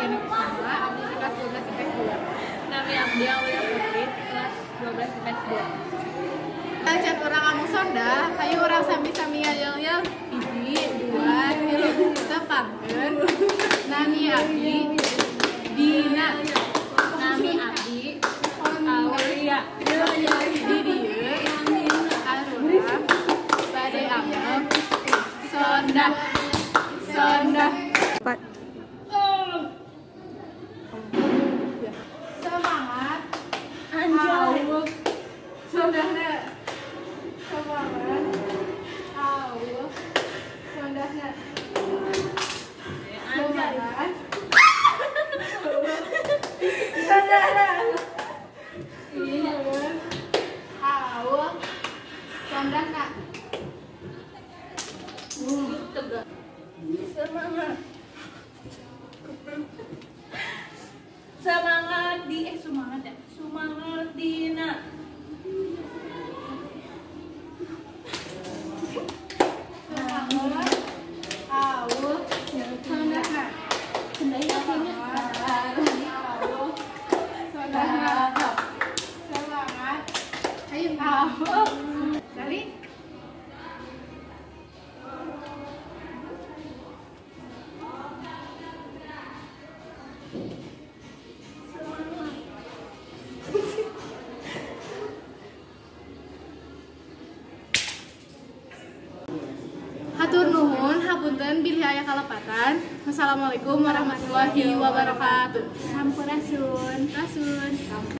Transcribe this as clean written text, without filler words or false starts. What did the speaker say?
Diana Kusuma, abdi di kelas 12 IPS 2. Nami abdi Aulia Putri, kelas 12 IPS 2. Lanjut orang kamu sonda, kayu orang sami-sami yel-yel, hiji, dua, tilu, tepangkeun. Nami abdi Dina, Nami abdi Aulia di dieu arurang bade amem sonda sonda. Semangat awuk sondahna, semangat awuk sondahna, semangat sondahna awuk sondahna. Semangat. Semangat di semangat ya. Semangat Dina. Semangat awuk sondahna. Awuk sondahna. Semangat awuk. Dari hatur nuhun, hapunten bilih aya kalepatan. Wassalamualaikum warahmatullahi wabarakatuh. Sampurasun. Rasun.